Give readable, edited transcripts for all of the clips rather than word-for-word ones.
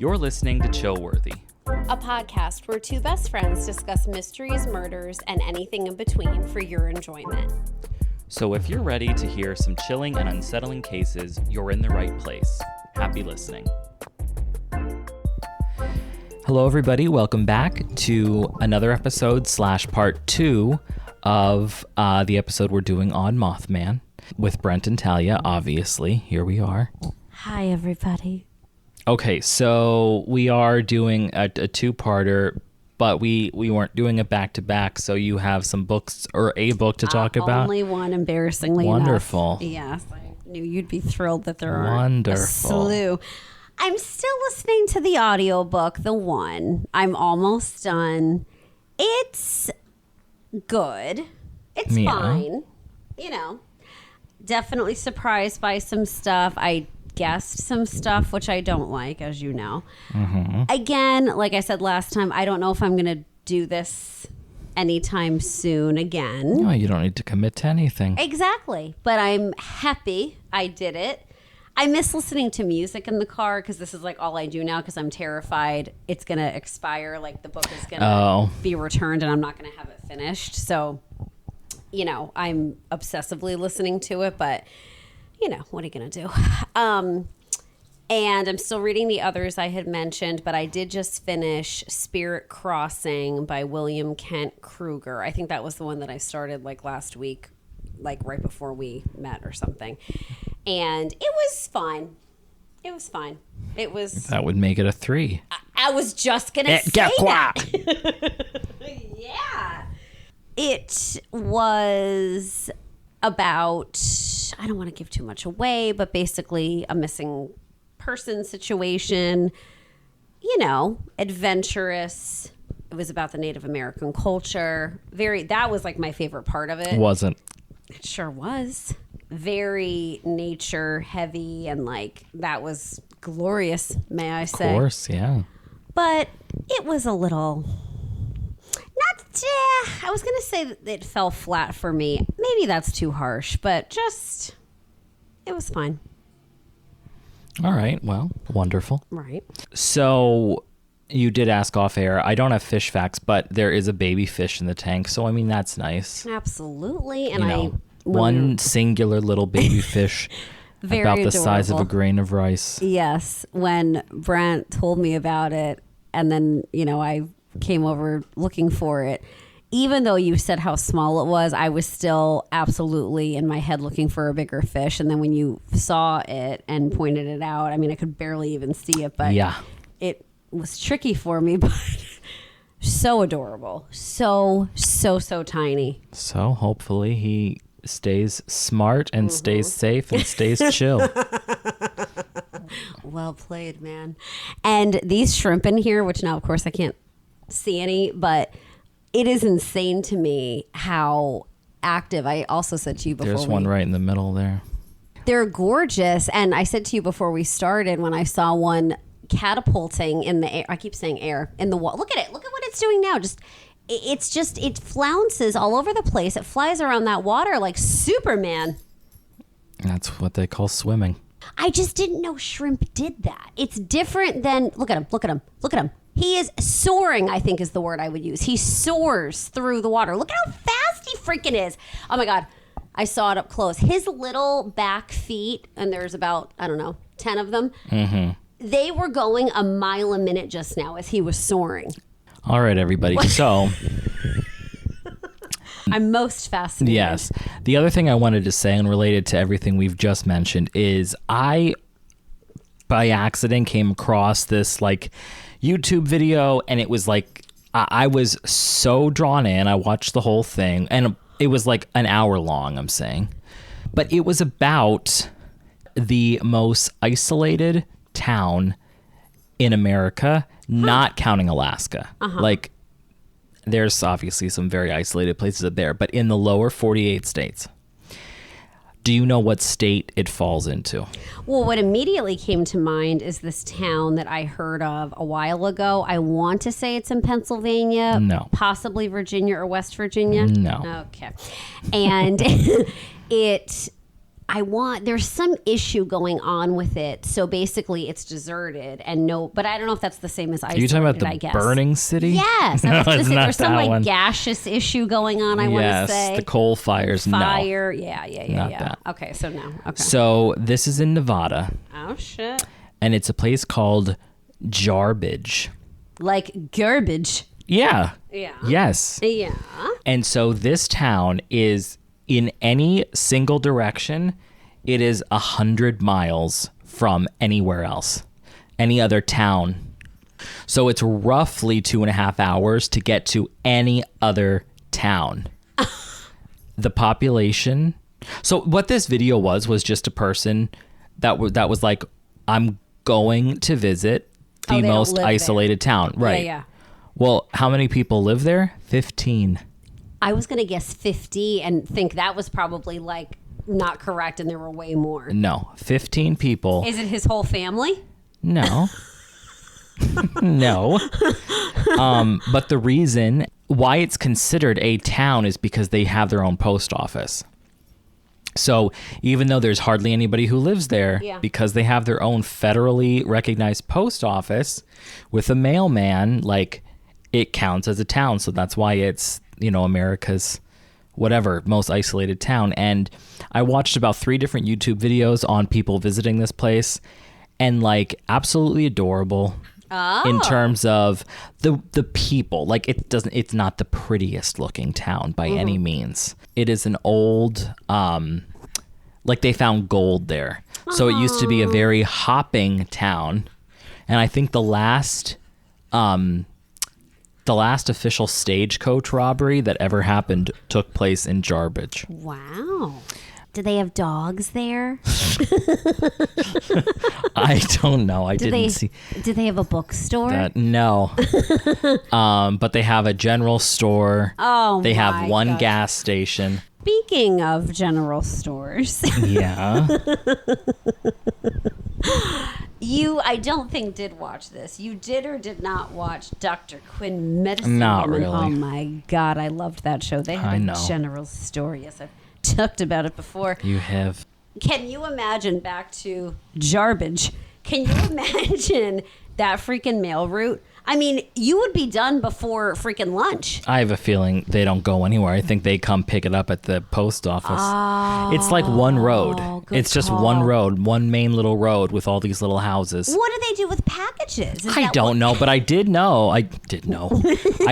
You're listening to Chillworthy, a podcast where two best friends discuss mysteries, murders, and anything in between for your enjoyment. So if you're ready to hear some chilling and unsettling cases, you're in the right place. Happy listening. Hello, everybody. Welcome back to another episode / part 2 of the episode we're doing on Mothman with Brent and Talia. Obviously, here we are. Hi, everybody. Okay, so we are doing a two-parter, but we weren't doing a back-to-back, so you have some books or a book to talk about. Only one, embarrassingly Wonderful. enough. Yes, I knew you'd be thrilled that there are Wonderful. a slew. I'm still listening to the audiobook, The One. I'm almost done. It's good. It's fine. You know, definitely surprised by some stuff. I guessed some stuff, which I don't like, as you know. Mm-hmm. Again, like I said last time, I don't know if I'm going to do this anytime soon again. No, you don't need to commit to anything. Exactly. But I'm happy I did it. I miss listening to music in the car because this is like all I do now because I'm terrified it's going to expire. Like the book is going to be returned and I'm not going to have it finished. So, you know, I'm obsessively listening to it, but you know, what are you going to do? And I'm still reading the others I had mentioned, but I did just finish Spirit Crossing by William Kent Kruger. I think that was the one that I started like last week, like right before we met or something. And it was fine. It was fine. It was... That would make it a 3. I was just going to say that. Yeah. It was about... I don't want to give too much away, but basically a missing person situation, you know, adventurous. It was about the Native American culture. That was like my favorite part of it. Wasn't. It sure was. Very nature heavy and like that was glorious, may I say. Of course, yeah. But it was a little... I was going to say that it fell flat for me. Maybe that's too harsh, but just, it was fine. All right. Well, wonderful. Right. So you did ask off air. I don't have fish facts, but there is a baby fish in the tank. So, I mean, that's nice. Absolutely. And you know, one singular little baby fish about the size of a grain of rice. Yes. When Brent told me about it, and then, you know, I came over looking for it. Even though you said how small it was, I was still absolutely in my head looking for a bigger fish. And then when you saw it and pointed it out, I mean, I could barely even see it, but yeah, it was tricky for me, but so adorable. So tiny. So hopefully he stays smart and stays safe and stays chill. Well played, man. And these shrimp in here, which now, of course, I can't see any, but it is insane to me how active. I also said to you before. There's one right in the middle there. They're gorgeous. And I said to you before we started when I saw one catapulting in the air. I keep saying air in the wall. Look at it. Look at what it's doing now. It flounces all over the place. It flies around that water like Superman. That's what they call swimming. I just didn't know shrimp did that. It's different than, look at him. He is soaring, I think is the word I would use. He soars through the water. Look at how fast he freaking is. Oh my God. I saw it up close. His little back feet, and there's about, 10 of them. Mm-hmm. They were going a mile a minute just now as he was soaring. All right, everybody. So... I'm most fascinated. Yes. The other thing I wanted to say and related to everything we've just mentioned is I, by accident, came across this like YouTube video and it was like, I was so drawn in. I watched the whole thing and it was like an hour long, I'm saying. But it was about the most isolated town in America, not counting Alaska. Like, there's obviously some very isolated places up there, but in the lower 48 states. Do you know what state it falls into? Well, what immediately came to mind is this town that I heard of a while ago. I want to say it's in Pennsylvania. No. Possibly Virginia or West Virginia. No. Okay. And there's some issue going on with it. So basically it's deserted but I don't know if that's the same as isolated, Are you talking about the burning city? Yes. No, it's not there's some that like one. gaseous issue going on, I want to say. Yes, the coal fires. Fire. No. Yeah. That. Okay, so no. Okay. So this is in Nevada. Oh, shit. And it's a place called Jarbidge. Like garbage. Yeah. Yeah. Yes. Yeah. And so this town is in any single direction, it is 100 miles from anywhere else, any other town. So it's roughly 2.5 hours to get to any other town. The population. So what this video was just a person that was like, I'm going to visit the most isolated town. Right. Yeah. Well, how many people live there? 15. I was going to guess 50 and think that was probably like not correct and there were way more. No, 15 people. Is it his whole family? No. No. But the reason why it's considered a town is because they have their own post office. So even though there's hardly anybody who lives there, because they have their own federally recognized post office with a mailman, like it counts as a town. So that's why it's, America's whatever, most isolated town. And I watched about 3 different YouTube videos on people visiting this place and like absolutely adorable. In terms of the people, like it's not the prettiest looking town by any means. It is an old, like they found gold there. So it used to be a very hopping town. And I think the last official stagecoach robbery that ever happened took place in Jarbidge. Wow. Do they have dogs there? I don't know. I didn't see. Do they have a bookstore? No. But they have a general store. Oh, they have one God. gas station. Speaking of general stores. Yeah. I don't think did watch this. You did or did not watch Dr. Quinn Medicine Not Woman? really. Oh my God, I loved that show. They had a general store. Yes, I've talked about it before. You have. Can you imagine, back to Jarbidge, can you imagine that freaking mail route? I mean, you would be done before freaking lunch. I have a feeling they don't go anywhere. I think they come pick it up at the post office. Oh, it's like one road. It's just call. one road, one main little road with all these little houses. What do they do with packages? I don't know, but I did know. I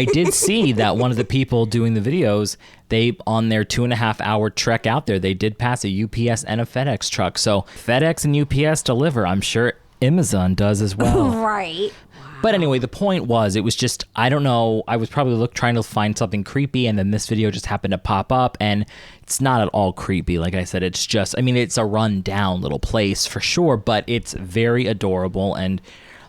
did see that one of the people doing the videos, they, on their 2.5 hour trek out there, they did pass a UPS and a FedEx truck. So FedEx and UPS deliver. I'm sure Amazon does as well. Right. But anyway, the point was, it was just, I don't know, I was probably trying to find something creepy, and then this video just happened to pop up, and it's not at all creepy. Like I said, it's just, I mean, it's a run-down little place for sure, but it's very adorable, and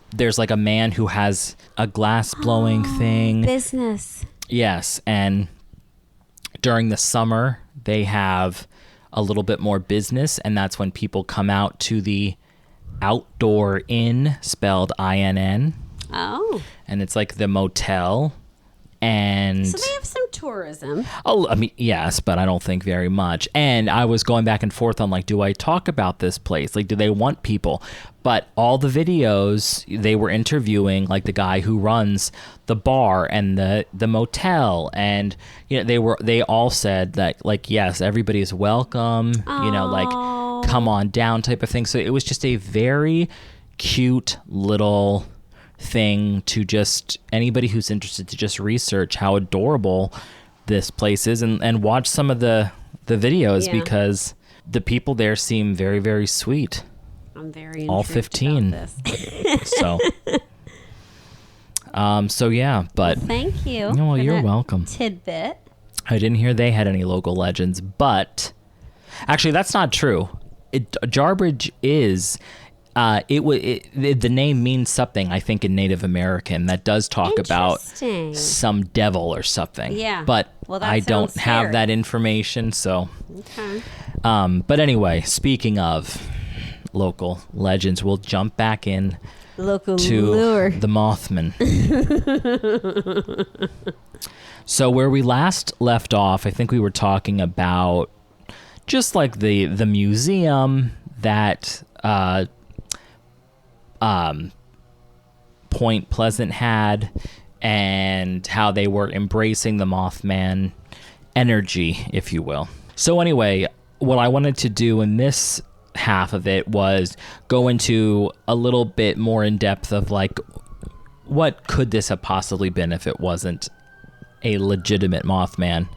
there's like a man who has a glass-blowing thing. Business. Yes, and during the summer, they have a little bit more business, and that's when people come out to the Outdoor Inn, spelled INN. Oh. And it's like the motel. And so they have some tourism. Oh, I mean, yes, but I don't think very much. And I was going back and forth on like, do I talk about this place? Like, do they want people? But all the videos, they were interviewing like the guy who runs the bar and the motel, and they all said that like, yes, everybody is welcome. Like come on down type of thing. So it was just a very cute little thing to just anybody who's interested to just research how adorable this place is and watch some of the videos because the people there seem very, very sweet. I'm very intrigued all 15 about this. So yeah, but thank you. No, you're welcome. Tidbit. I didn't hear they had any local legends, but actually that's not true. Jarbidge is the name means something, I think, in Native American that does talk about some devil or something. Yeah. But that I don't scary. have that information, so. Okay. But anyway, speaking of local legends, we'll jump back in local to lure. the Mothman. So where we last left off, I think we were talking about just like the museum that Point Pleasant had, and how they were embracing the Mothman energy, if you will. So anyway, what I wanted to do in this half of it was go into a little bit more in depth of like, what could this have possibly been if it wasn't a legitimate Mothman?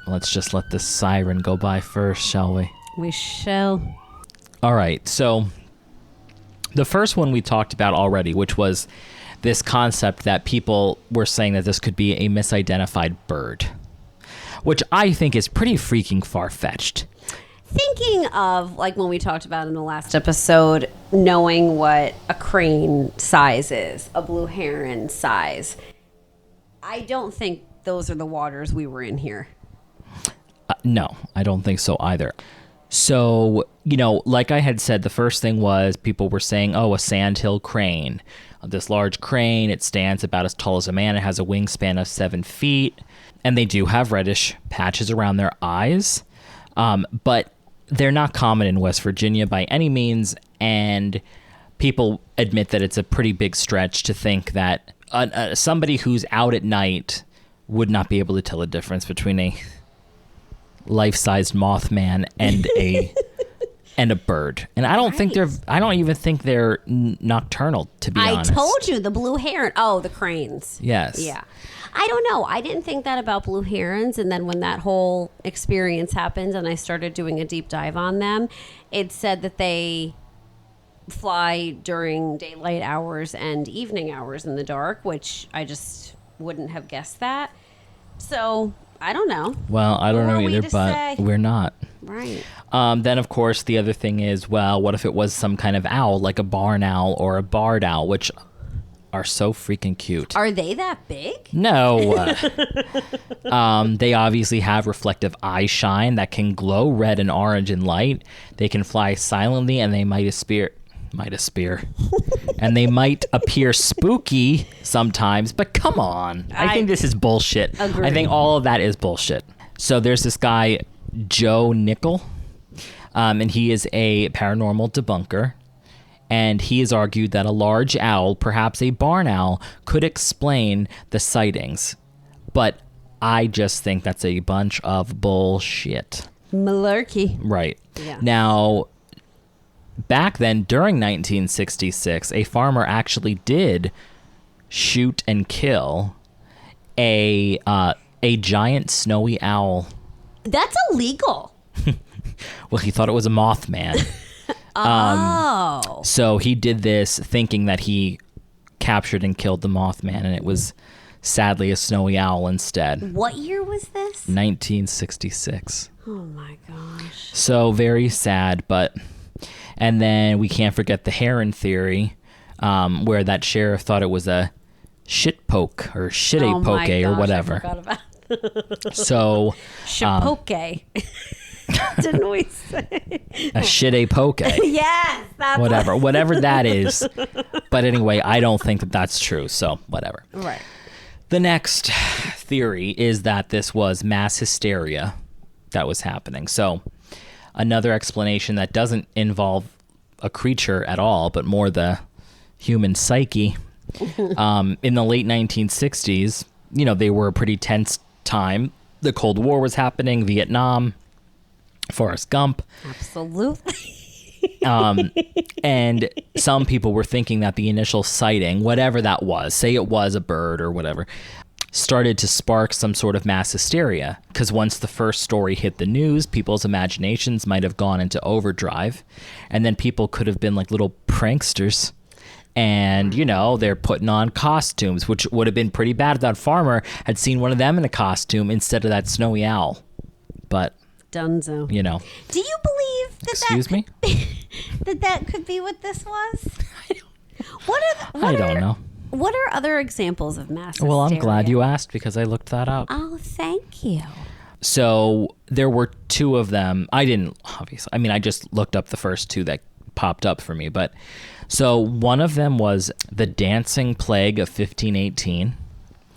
Let's just let the siren go by first, shall we? We shall. All right, so the first one we talked about already, which was this concept that people were saying that this could be a misidentified bird, which I think is pretty freaking far-fetched. Thinking of, like when we talked about in the last episode, knowing what a crane size is, a blue heron size, I don't think those are the waters we were in here. No, I don't think so either. So, like I had said, the first thing was people were saying, oh, a sandhill crane. This large crane, it stands about as tall as a man. It has a wingspan of 7 feet. And they do have reddish patches around their eyes. But they're not common in West Virginia by any means. And people admit that it's a pretty big stretch to think that somebody who's out at night would not be able to tell the difference between a life-sized Mothman and a bird. And I don't think I don't even think they're nocturnal, to be honest. I told you, the blue heron. Oh, the cranes. Yes. Yeah. I don't know. I didn't think that about blue herons. And then when that whole experience happened and I started doing a deep dive on them, it said that they fly during daylight hours and evening hours in the dark, which I just wouldn't have guessed that. So I don't know. Well, I don't know either, but we're not. Right. Then, of course, the other thing is, well, what if it was some kind of owl, like a barn owl or a barred owl, which are so freaking cute. Are they that big? No. They obviously have reflective eye shine that can glow red and orange in light. They can fly silently, and they might appear and they might appear spooky sometimes, but come on. I think this is bullshit. Agree. I think all of that is bullshit. So there's this guy, Joe Nickel, and he is a paranormal debunker, and he has argued that a large owl, perhaps a barn owl, could explain the sightings. But I just think that's a bunch of bullshit. Malarkey. Right. Yeah. Now, back then, during 1966, a farmer actually did shoot and kill a giant snowy owl. That's illegal. Well, he thought it was a Mothman. So he did this thinking that he captured and killed the Mothman, and it was sadly a snowy owl instead. What year was this? 1966. Oh my gosh. So very sad, but... And then we can't forget the heron theory, where that sheriff thought it was a shit poke or shit a poke or whatever. I forgot about So Shapoke. Didn't we say a shit a poke? Yes, that's whatever that is. But anyway, I don't think that that's true. So whatever. Right. The next theory is that this was mass hysteria that was happening. So another explanation that doesn't involve a creature at all, but more the human psyche. In the late 1960s, they were a pretty tense time. The Cold War was happening, Vietnam, Forrest Gump. Absolutely. And some people were thinking that the initial sighting, whatever that was, say it was a bird or whatever, started to spark some sort of mass hysteria. Because once the first story hit the news, people's imaginations might have gone into overdrive. And then people could have been like little pranksters. And, they're putting on costumes, which would have been pretty bad if that farmer had seen one of them in a costume instead of that snowy owl. But... Dunzo. Do you believe that Excuse me? that could be what this was? I don't know. What are other examples of mass hysteria? Well, I'm glad you asked because I looked that up. Oh, thank you. So there were two of them. I didn't, obviously. I mean, I just looked up the first two that popped up for me. But so one of them was the dancing plague of 1518.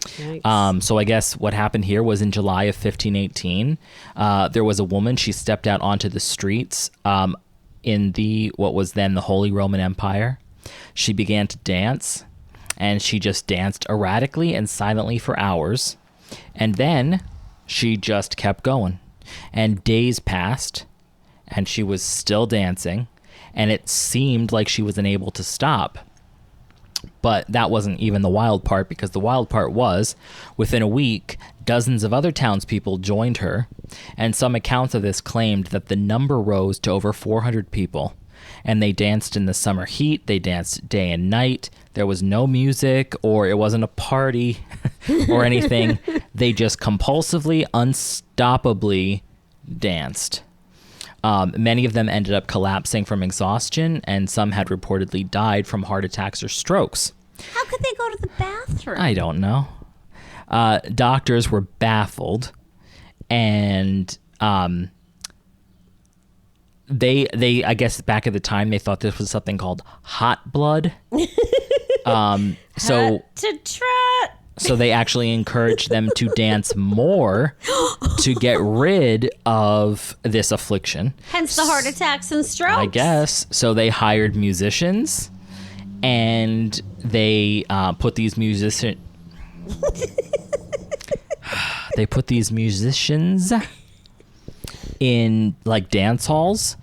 So I guess what happened here was in July of 1518, there was a woman. She stepped out onto the streets in what was then the Holy Roman Empire. She began to dance, and she just danced erratically and silently for hours. And then she just kept going. And days passed, and she was still dancing, and it seemed like she was unable to stop. But that wasn't even the wild part, because the wild part was, within a week, dozens of other townspeople joined her, and some accounts of this claimed that the number rose to over 400 people. And they danced in the summer heat, they danced day and night, there was no music, or it wasn't a party or anything. They just compulsively, unstoppably danced. Many of them ended up collapsing from exhaustion, and some had reportedly died from heart attacks or strokes. How could they go to the bathroom? I don't know. Doctors were baffled, and they I guess back at the time they thought this was something called hot blood. So they actually encouraged them to dance more to get rid of this affliction. Hence the heart attacks and strokes. I guess. So they hired musicians, and they put these musicians in like dance halls,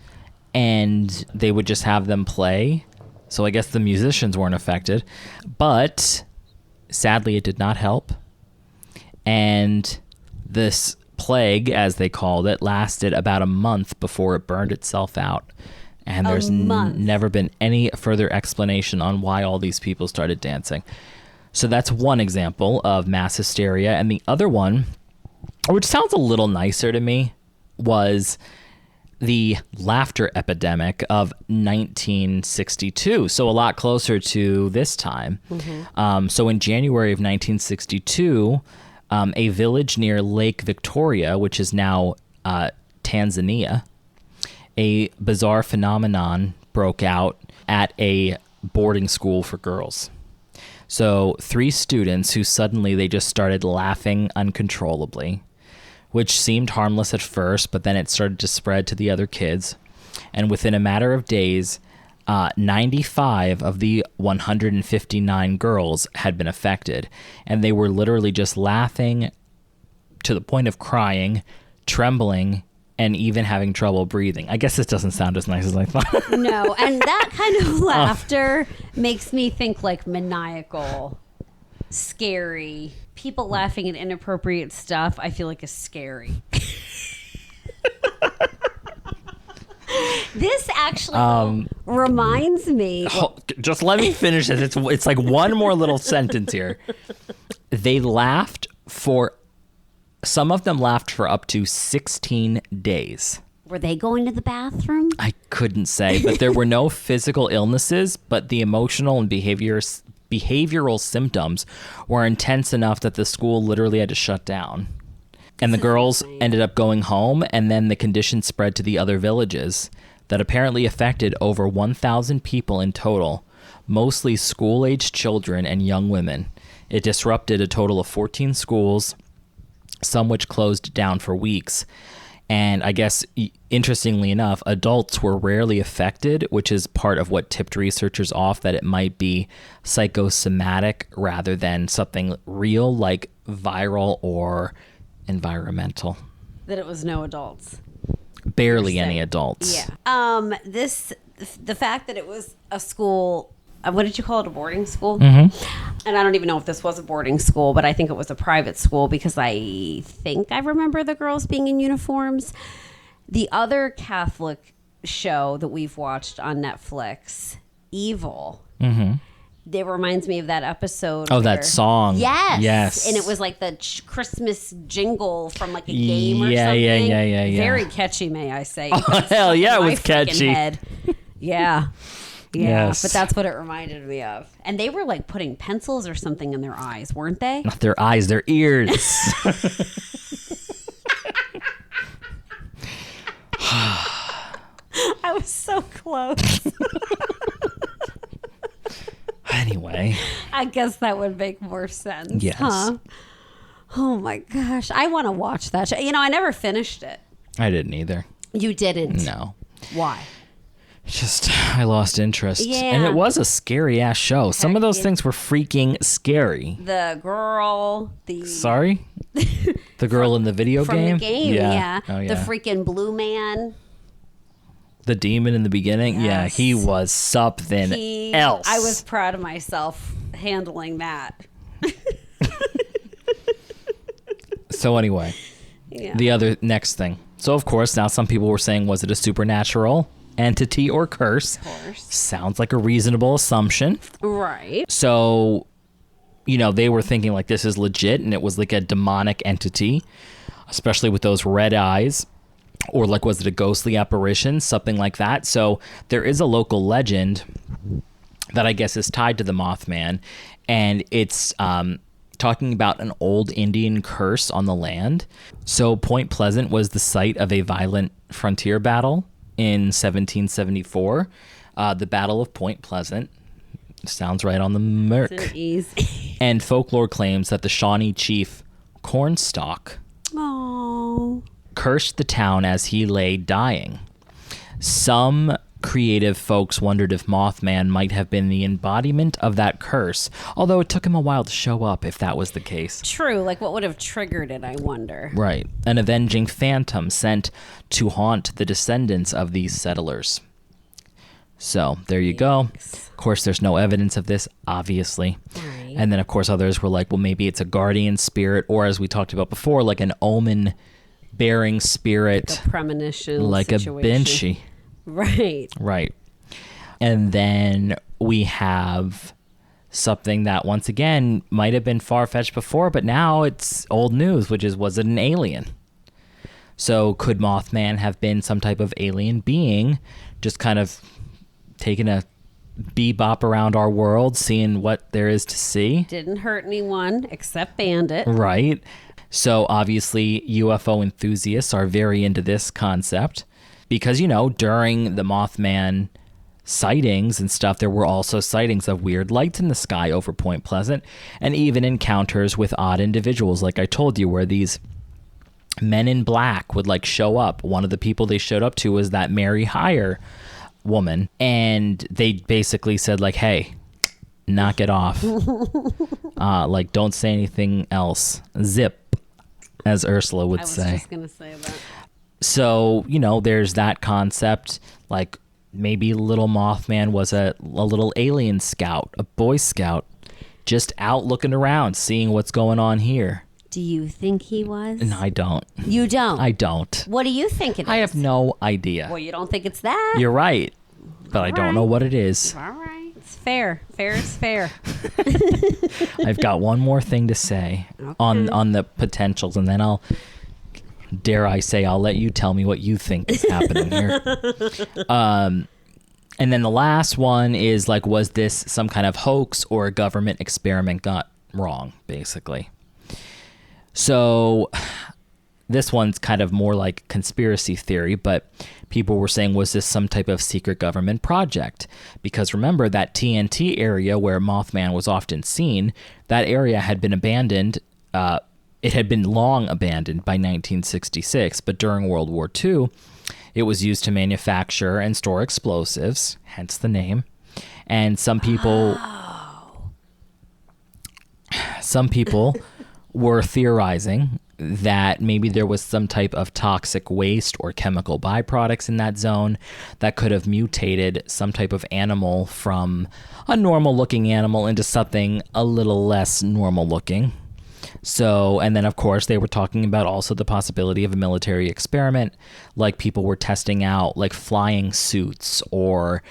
and they would just have them play. So I guess the musicians weren't affected, but sadly it did not help. And this plague, as they called it, lasted about a month before it burned itself out. And there's never been any further explanation on why all these people started dancing. So that's one example of mass hysteria. And the other one, which sounds a little nicer to me, was the laughter epidemic of 1962. So a lot closer to this time. Mm-hmm. So in January of 1962, a village near Lake Victoria, which is now Tanzania, a bizarre phenomenon broke out at a boarding school for girls. So 3 students who suddenly they just started laughing uncontrollably, which seemed harmless at first, but then it started to spread to the other kids. And within a matter of days, 95 of the 159 girls had been affected. And they were literally just laughing to the point of crying, trembling, and even having trouble breathing. I guess this doesn't sound as nice as I thought. No, and that kind of laughter makes me think like maniacal, scary. People laughing at inappropriate stuff, I feel like is scary. This actually reminds me. Just let me finish this. It's like one more little sentence here. They laughed for. Some of them laughed for up to 16 days. Were they going to the bathroom? I couldn't say, but there were no physical illnesses, but the emotional and behavioral symptoms were intense enough that the school literally had to shut down. And the girls ended up going home, and then the condition spread to the other villages that apparently affected over 1,000 people in total, mostly school-aged children and young women. It disrupted a total of 14 schools, some which closed down for weeks. And I guess, interestingly enough, adults were rarely affected, which is part of what tipped researchers off that it might be psychosomatic rather than something real like viral or environmental. That it was no adults. Barely any adults. Yeah. The fact that it was a school, what did you call it? A boarding school? Mm-hmm. And I don't even know if this was a boarding school, but I think it was a private school because I think I remember the girls being in uniforms. The other Catholic show that we've watched on Netflix, Evil, it reminds me of that episode. Oh, that song. Yes. And it was like the Christmas jingle from like a game or something. Yeah. Very catchy, may I say. Oh, hell yeah, it was catchy. Head. Yeah. Yeah, yes. but that's what it reminded me of. And they were like putting pencils or something in their eyes, weren't they? Not their eyes, their ears. I was so close. Anyway. I guess that would make more sense. Yes. Huh? Oh my gosh. I want to watch that show. I never finished it. I didn't either. You didn't? No. Why? Just, I lost interest. Yeah. And it was a scary ass show. Some of those things were freaking scary. The girl, Sorry? The girl in the video from game? the game, yeah. Oh, yeah. The freaking blue man. The demon in the beginning? Yes. Yeah, he was something else. I was proud of myself handling that. So anyway, the other next thing. So of course, now some people were saying, was it a supernatural entity or curse? Of course. Sounds like a reasonable assumption. Right. So, they were thinking like this is legit and it was like a demonic entity, especially with those red eyes. Or like, was it a ghostly apparition? Something like that. So there is a local legend that I guess is tied to the Mothman. And it's talking about an old Indian curse on the land. So Point Pleasant was the site of a violent frontier battle in 1774. The Battle of Point Pleasant. Sounds right on the mark. It's an easy. And folklore claims that the Shawnee chief Cornstalk cursed the town as he lay dying. Some creative folks wondered if Mothman might have been the embodiment of that curse, although it took him a while to show up if that was the case. True. Like, what would have triggered it, I wonder? Right. An avenging phantom sent to haunt the descendants of these settlers. So, there you go. Of course, there's no evidence of this, obviously. Right. And then, of course, others were like, well, maybe it's a guardian spirit, or as we talked about before, like an omen-bearing spirit. Like a premonition like situation. a banshee. Right. Right. And then we have something that, once again, might have been far-fetched before, but now it's old news, which is, was it an alien? So could Mothman have been some type of alien being, just kind of taking a bebop around our world, seeing what there is to see? Didn't hurt anyone except Bandit. Right. So obviously UFO enthusiasts are very into this concept because, during the Mothman sightings and stuff, there were also sightings of weird lights in the sky over Point Pleasant, and even encounters with odd individuals, like I told you, where these men in black would like show up. One of the people they showed up to was that Mary Hire woman, and they basically said like, hey, knock it off. Like, don't say anything else. Zip, as Ursula would say. I was just gonna say that. So, there's that concept, like maybe little Mothman was a little alien scout, a Boy Scout, just out looking around, seeing what's going on here. Do you think he was? No, I don't. You don't? I don't. What do you think it is? I have no idea. Well, you don't think it's that? You're right, but I don't know what it is. All right. It's fair. Fair is fair. I've got one more thing to say on the potentials, and then I'll let you tell me what you think is happening here. And then the last one is like, was this some kind of hoax or a government experiment got wrong, basically? So this one's kind of more like conspiracy theory, but people were saying, was this some type of secret government project? Because remember that TNT area where Mothman was often seen, that area had been abandoned. It had been long abandoned by 1966, but during World War II, it was used to manufacture and store explosives, hence the name. And some people were theorizing that maybe there was some type of toxic waste or chemical byproducts in that zone that could have mutated some type of animal from a normal looking animal into something a little less normal looking. So, and then of course they were talking about also the possibility of a military experiment, like people were testing out like flying suits or,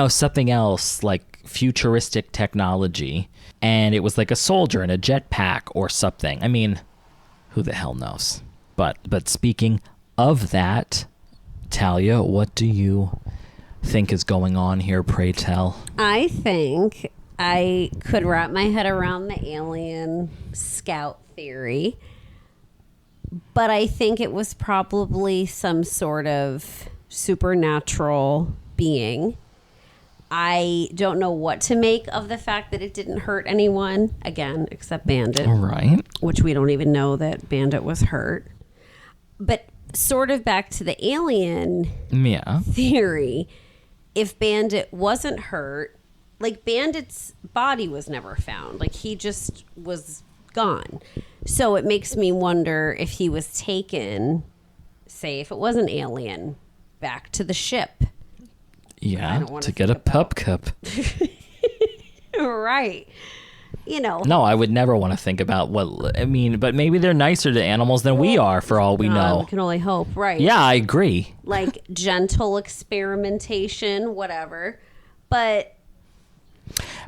something else like futuristic technology. And it was like a soldier in a jetpack or something. I mean, who the hell knows? But speaking of that, Talia, what do you think is going on here, pray tell? I think I could wrap my head around the alien scout theory, but I think it was probably some sort of supernatural being. I don't know what to make of the fact that it didn't hurt anyone, again, except Bandit. Right. Which we don't even know that Bandit was hurt. But sort of back to the alien theory, if Bandit wasn't hurt, like Bandit's body was never found. Like he just was gone. So it makes me wonder if he was taken, say if it was an alien, back to the ship. Yeah, to get a pup cup. Right. You know. No, I would never want to think about what, I mean, but maybe they're nicer to animals than we are for all we know. We can only hope, right. Yeah, I agree. Like gentle experimentation, whatever. But.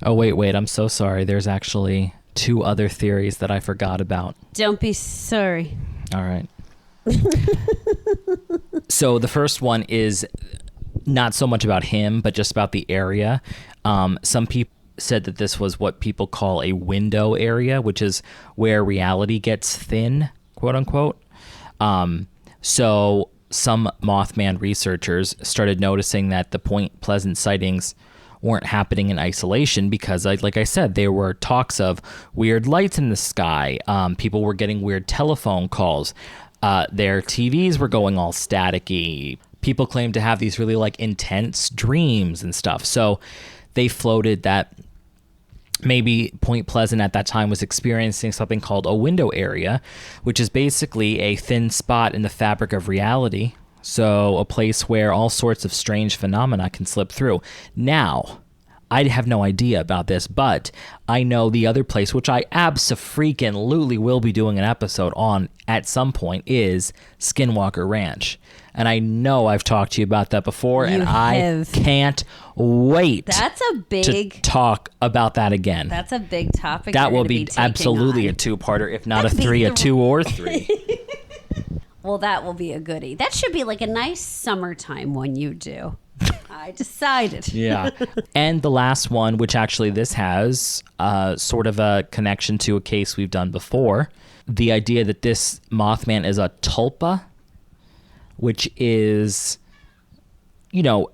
Oh, wait, I'm so sorry. There's actually 2 other theories that I forgot about. Don't be sorry. All right. So the first one is not so much about him, but just about the area. Some people said that this was what people call a window area, which is where reality gets thin, quote unquote. So some Mothman researchers started noticing that the Point Pleasant sightings weren't happening in isolation because, like I said, there were talks of weird lights in the sky. People were getting weird telephone calls. Their TVs were going all staticky. People claimed to have these really like intense dreams and stuff. So they floated that maybe Point Pleasant at that time was experiencing something called a window area, which is basically a thin spot in the fabric of reality. So a place where all sorts of strange phenomena can slip through. Now, I have no idea about this, but I know the other place, which I abso-freaking-lutely will be doing an episode on at some point, is Skinwalker Ranch. And I know I've talked to you about that before, and I can't wait to talk about that again. That's a big topic. That will be absolutely a 2-parter, if not a 2 or 3. Well, that will be a goodie. That should be like a nice summertime one you do. I decided. Yeah. And the last one, which actually this has sort of a connection to a case we've done before. The idea that this Mothman is a tulpa, which is, you know,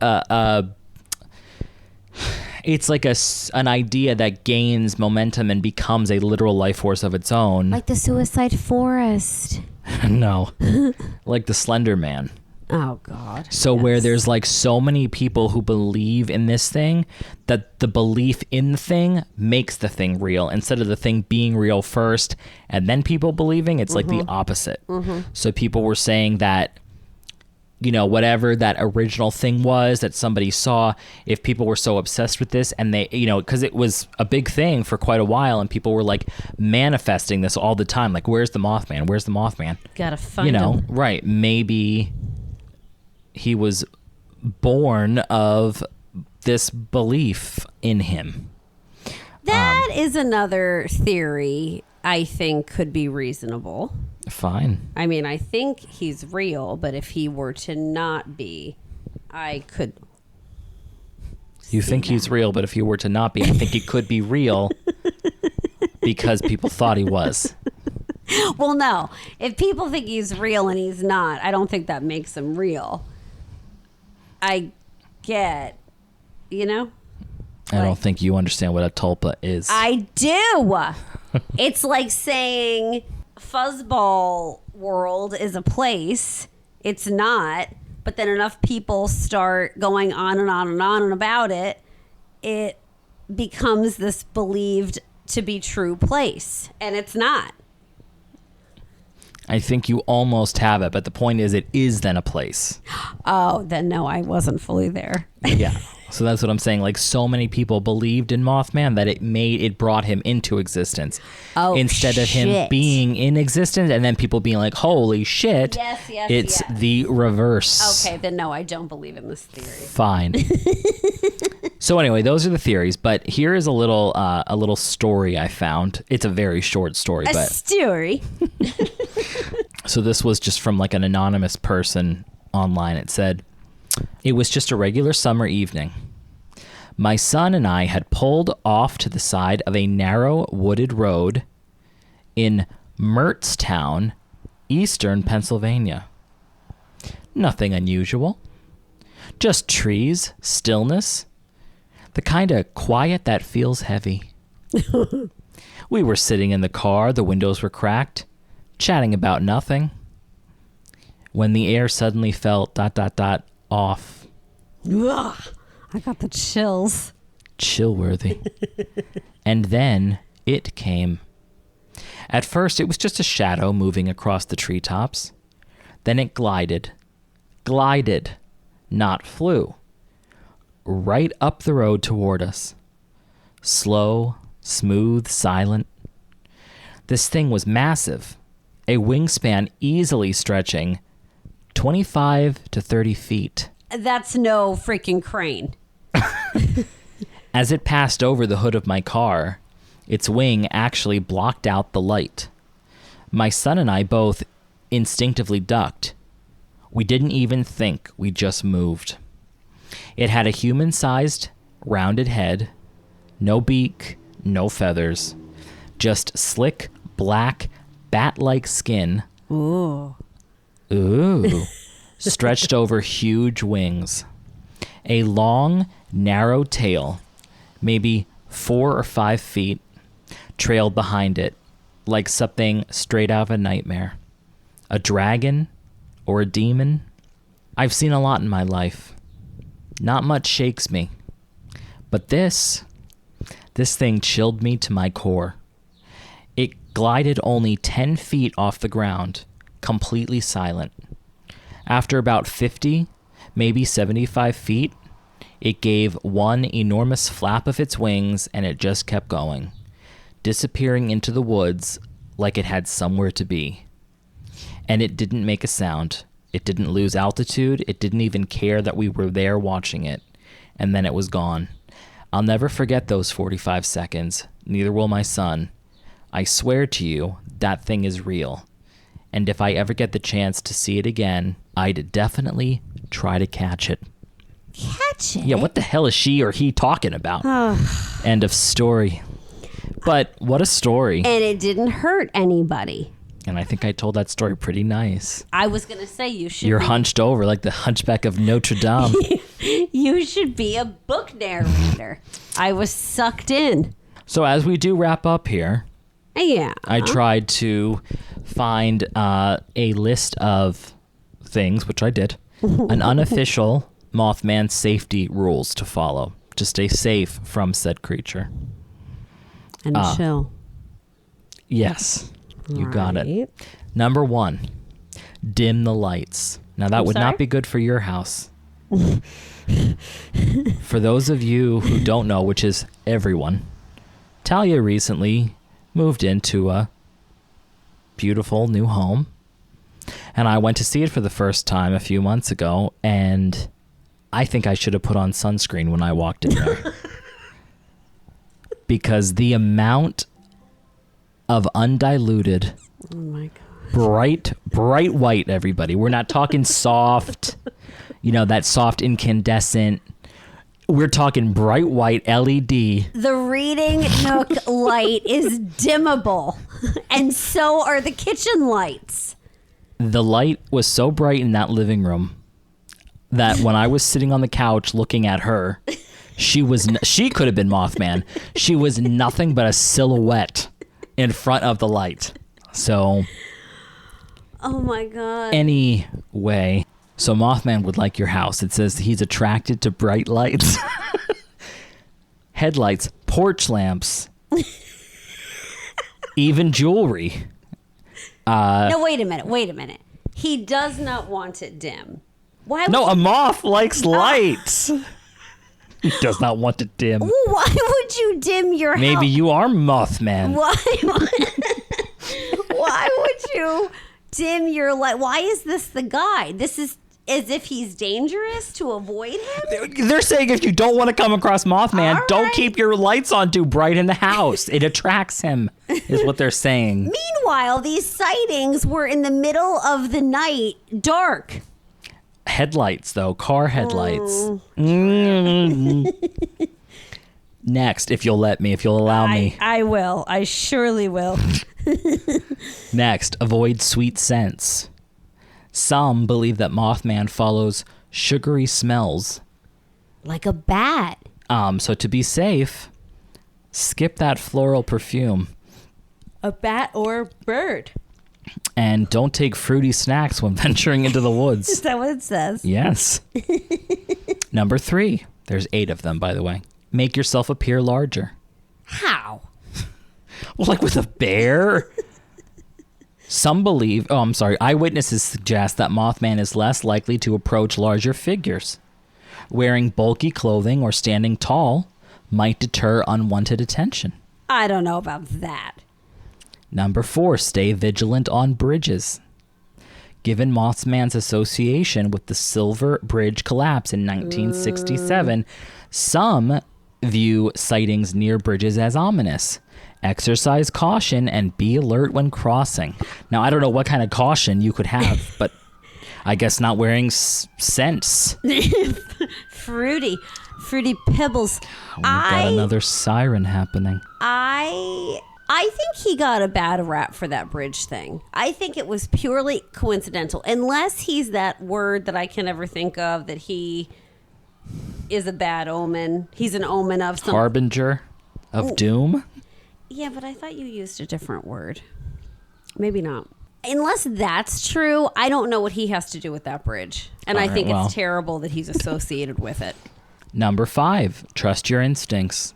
it's like an idea that gains momentum and becomes a literal life force of its own. Like the Suicide Forest. No. Like the Slender Man. Oh, God. So yes. Where there's like so many people who believe in this thing that the belief in the thing makes the thing real instead of the thing being real first and then people believing. It's like the opposite. So people were saying that, you know, whatever that original thing was that somebody saw, if people were so obsessed with this and they, you know, because it was a big thing for quite a while and people were like manifesting this all the time. Like, where's the Mothman? Where's the Mothman? Gotta find him. Right. Maybe he was born of this belief in him. That is another theory I think could be reasonable. Fine. I mean, I think he's real, but if he were to not be, I could. You think he's real, but if he were to not be, I think he could be real because people thought he was. Well, no. If people think he's real and he's not, I don't think that makes him real. I get, you know? I don't think you understand what a tulpa is. I do. It's like saying Fuzzball World is a place. It's not. But then enough people start going on and on and on and about it, it becomes this believed to be true place. And it's not. I think you almost have it, but the point is it is then a place. Oh, then no, I wasn't fully there. Yeah. So that's what I'm saying. Like, so many people believed in Mothman that it brought him into existence. Oh, instead of him being in existence and then people being like, holy shit. Yes, it's the reverse. Okay, then no, I don't believe in this theory. Fine. So anyway, those are the theories, but here is a little story I found. It's a very short story. A story? So this was just from like an anonymous person online. It said, "It was just a regular summer evening. My son and I had pulled off to the side of a narrow wooded road in Mertztown, eastern Pennsylvania. Nothing unusual. Just trees, stillness. The kind of quiet that feels heavy. We were sitting in the car, the windows were cracked, chatting about nothing, when the air suddenly felt ... off. Ugh, I got the chills. Chillworthy. And then it came. At first, it was just a shadow moving across the treetops. Then it glided, not flew, right up the road toward us. Slow, smooth, silent. This thing was massive, a wingspan easily stretching 25 to 30 feet. That's no freaking crane. As it passed over the hood of my car, its wing actually blocked out the light. My son and I both instinctively ducked. We didn't even think, we just moved. It had a human-sized, rounded head, no beak, no feathers, just slick, black, bat-like skin. Ooh. Stretched over huge wings. A long, narrow tail, maybe 4 or 5 feet, trailed behind it, like something straight out of a nightmare. A dragon or a demon? I've seen a lot in my life. Not much shakes me. But this thing chilled me to my core. It glided only 10 feet off the ground, completely silent. After about 50, maybe 75 feet, it gave one enormous flap of its wings and it just kept going, disappearing into the woods like it had somewhere to be. And it didn't make a sound. It didn't lose altitude. It didn't even care that we were there watching it. And then it was gone. I'll never forget those 45 seconds. Neither will my son. I swear to you, that thing is real. And if I ever get the chance to see it again, I'd definitely try to catch it. Catch it? Yeah, what the hell is she or he talking about? End of story. But what a story. And it didn't hurt anybody. And I think I told that story pretty nice. I was going to say you should You're hunched over like the Hunchback of Notre Dame. You should be a book narrator. I was sucked in. So as we do wrap up here, Yeah. I tried to find a list of things, which I did, an unofficial Mothman safety rules to follow to stay safe from said creature. And chill. Yes, you got it. Right. Number 1, dim the lights. Now that would not be good for your house. For those of you who don't know, which is everyone, Talia recently moved into a beautiful new home. And I went to see it for the first time a few months ago, and I think I should have put on sunscreen when I walked in there. Because the amount of undiluted, Oh my God. bright white, everybody. We're not talking soft, that soft incandescent. We're talking bright white LED. The reading nook light is dimmable, and so are the kitchen lights. The light was so bright in that living room that when I was sitting on the couch looking at her, she could have been Mothman. She was nothing but a silhouette in front of the light. So, oh my God. Anyway, so Mothman would like your house. It says he's attracted to bright lights, headlights, porch lamps, even jewelry. No, wait a minute. He does not want it dim. Why? No, a moth likes lights. He does not want it dim. Why would you dim your house? Maybe you are Mothman. Why would you dim your light? Why is this the guy? This is as if he's dangerous to avoid him? They're saying if you don't want to come across Mothman, All don't right. keep your lights on too bright in the house. It attracts him, is what they're saying. Meanwhile, these sightings were in the middle of the night, dark. Headlights, though. Car headlights. Next, if you'll allow me. I will. I surely will. Next, avoid sweet scents. Some believe that Mothman follows sugary smells. Like a bat. So to be safe, skip that floral perfume. A bat or bird. And don't take fruity snacks when venturing into the woods. Is that what it says? Yes. Number 3. There's 8 of them, by the way. Make yourself appear larger. How? Well, like with a bear? Eyewitnesses suggest that Mothman is less likely to approach larger figures. Wearing bulky clothing or standing tall might deter unwanted attention. I don't know about that. Number 4, stay vigilant on bridges. Given Mothman's association with the Silver Bridge collapse in 1967, some view sightings near bridges as ominous. Exercise caution and be alert when crossing. Now, I don't know what kind of caution you could have, but I guess not wearing scents. Fruity pebbles. We've got another siren happening. I think he got a bad rap for that bridge thing. I think it was purely coincidental. Unless he's that word that I can never think of, that he is a bad omen. He's an omen of some... Harbinger of doom? Yeah, but I thought you used a different word. Maybe not. Unless that's true, I don't know what he has to do with that bridge. And I think it's terrible that he's associated with it. Number 5, trust your instincts.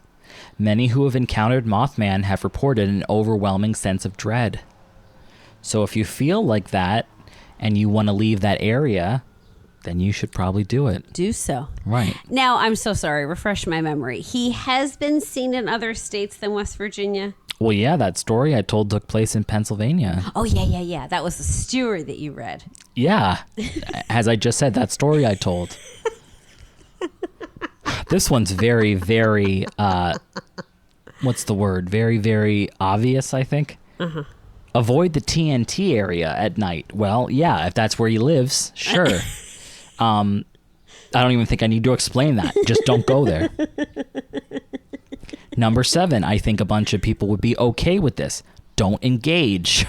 Many who have encountered Mothman have reported an overwhelming sense of dread. So if you feel like that and you want to leave that area, then you should probably do it. Do so. Right. Now, I'm so sorry. Refresh my memory. He has been seen in other states than West Virginia. Well, yeah, that story I told took place in Pennsylvania. Oh, yeah. That was the story that you read. Yeah. As I just said, that story I told. This one's very, very, what's the word? Very, very obvious, I think. Uh-huh. Avoid the TNT area at night. Well, yeah, if that's where he lives, sure. I don't even think I need to explain that. Just don't go there. Number 7, I think a bunch of people would be okay with this. Don't engage.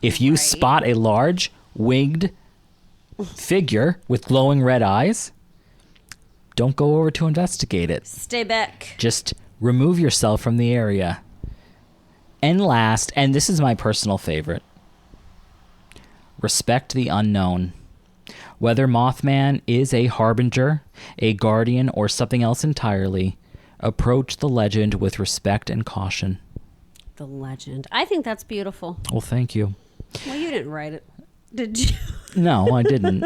If you spot a large, winged figure with glowing red eyes, don't go over to investigate it. Stay back. Just remove yourself from the area. And last, and this is my personal favorite, respect the unknown. Whether Mothman is a harbinger, a guardian, or something else entirely, approach the legend with respect and caution. The legend. I think that's beautiful. Well, thank you. Well, you didn't write it, did you? No, I didn't.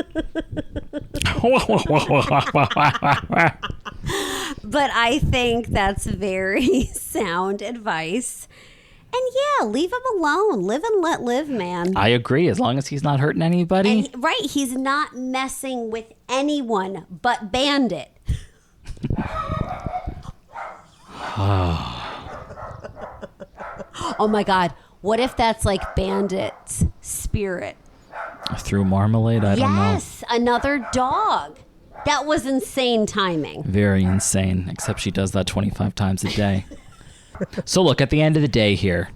But I think that's very sound advice. And yeah, leave him alone. Live and let live, man. I agree, as long as he's not hurting anybody. Right, he's not messing with anyone but Bandit. Oh my God, what if that's like Bandit's spirit? Through marmalade? I don't know. Yes, another dog. That was insane timing. Very insane, except she does that 25 times a day. So look, at the end of the day here,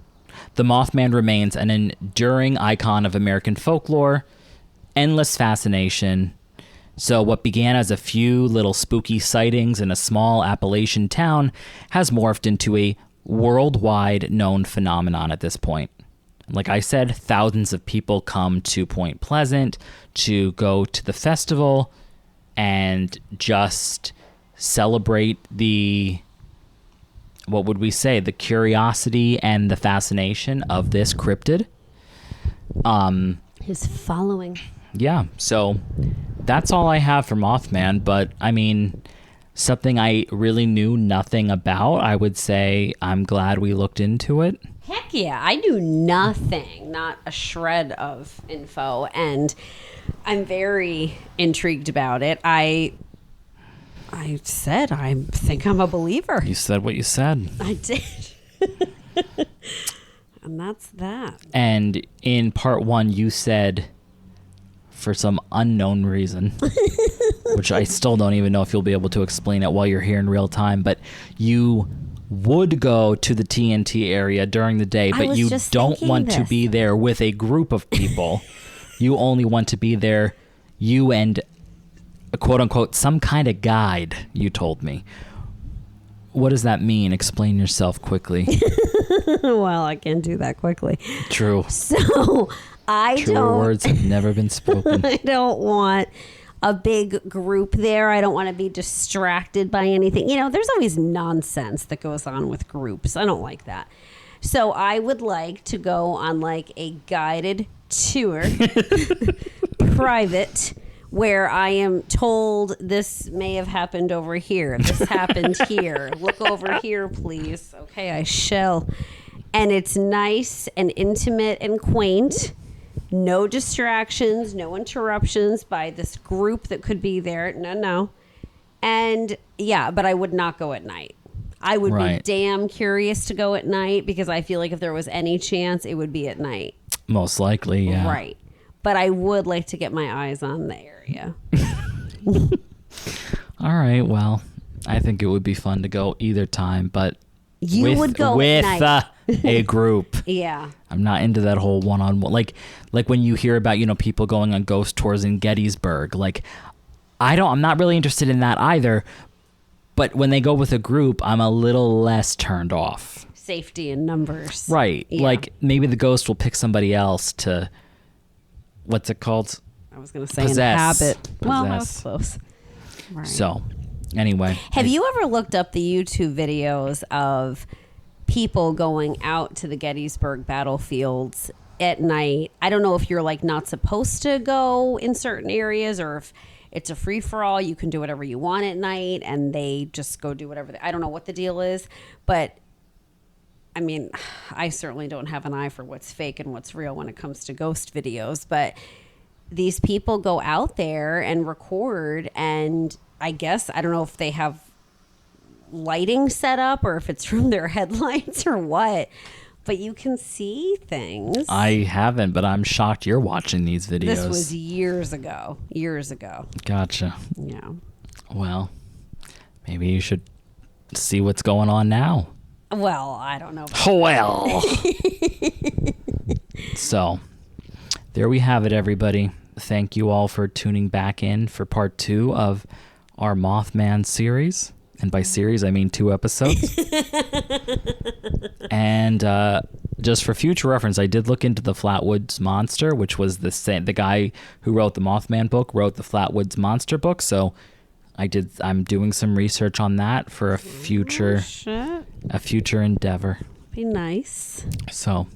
the Mothman remains an enduring icon of American folklore, endless fascination. So what began as a few little spooky sightings in a small Appalachian town has morphed into a worldwide known phenomenon at this point. Like I said, thousands of people come to Point Pleasant to go to the festival and just celebrate the, what would we say, the curiosity and the fascination of this cryptid. His following. Yeah, so that's all I have for Mothman, but I mean, something I really knew nothing about. I would say I'm glad we looked into it. Heck yeah, I knew nothing, not a shred of info, and I'm very intrigued about it. I said I think I'm a believer. You said what you said. I did. And that's that. And in part 1, you said, for some unknown reason, which I still don't even know if you'll be able to explain it while you're here in real time, but you would go to the TNT area during the day, but you don't want to be there with a group of people. You only want to be there, you and a quote unquote some kind of guide, you told me. What does that mean? Explain yourself quickly. Well, I can't do that quickly. True. So Truer words have never been spoken. I don't want a big group there. I don't want to be distracted by anything. You know, there's always nonsense that goes on with groups. I don't like that. So I would like to go on like a guided tour, private, where I am told this may have happened over here. This happened here. Look over here, please. Okay, I shall. And it's nice and intimate and quaint. No distractions, no interruptions by this group that could be there. No. And yeah, but I would not go at night. I would be damn curious to go at night because I feel like if there was any chance, it would be at night. Most likely, yeah. Right. But I would like to get my eyes on the area. All right. Well, I think it would be fun to go either time, but you would go with at night. A group. Yeah. I'm not into that whole one-on-one. Like when you hear about, people going on ghost tours in Gettysburg, I'm not really interested in that either. But when they go with a group, I'm a little less turned off. Safety in numbers. Right. Yeah. Like maybe the ghost will pick somebody else to, what's it called? I was going to say Possess. inhabit. Well, that was close. Right. So, anyway. Have you ever looked up the YouTube videos of people going out to the Gettysburg battlefields at night? I don't know if you're not supposed to go in certain areas or if it's a free-for-all. You can do whatever you want at night and they just go do whatever. I don't know what the deal is, but I mean, I certainly don't have an eye for what's fake and what's real when it comes to ghost videos, but these people go out there and record, and I guess, I don't know if they have lighting set up or if it's from their headlights or what, but you can see things. I haven't, but I'm shocked you're watching these videos. This was years ago. Gotcha. Yeah. Well, maybe you should see what's going on now. Well, I don't know. Well. So, there we have it, everybody. Thank you all for tuning back in for part 2 of our Mothman series. And by series, I mean 2 episodes. And just for future reference, I did look into the Flatwoods Monster, which was the guy who wrote the Mothman book, wrote the Flatwoods Monster book. So I'm doing some research on that for a future endeavor. Be nice. So,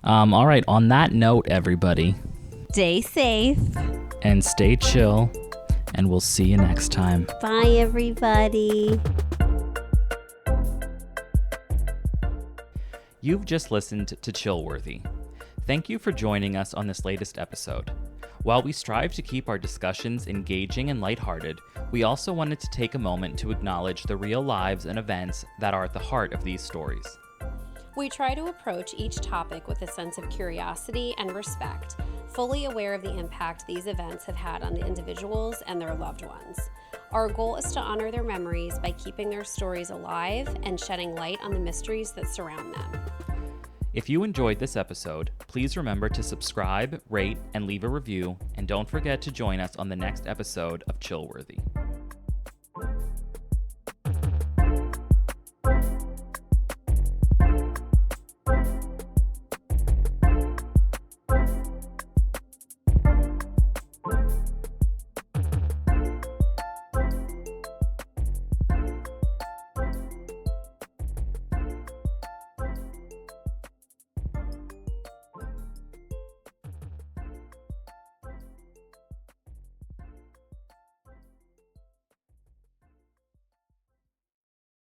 all right. On that note, everybody, stay safe and stay chill, and we'll see you next time. Bye, everybody. You've just listened to Chillworthy. Thank you for joining us on this latest episode. While we strive to keep our discussions engaging and lighthearted, we also wanted to take a moment to acknowledge the real lives and events that are at the heart of these stories. We try to approach each topic with a sense of curiosity and respect, fully aware of the impact these events have had on the individuals and their loved ones. Our goal is to honor their memories by keeping their stories alive and shedding light on the mysteries that surround them. If you enjoyed this episode, please remember to subscribe, rate, and leave a review, and don't forget to join us on the next episode of Chillworthy.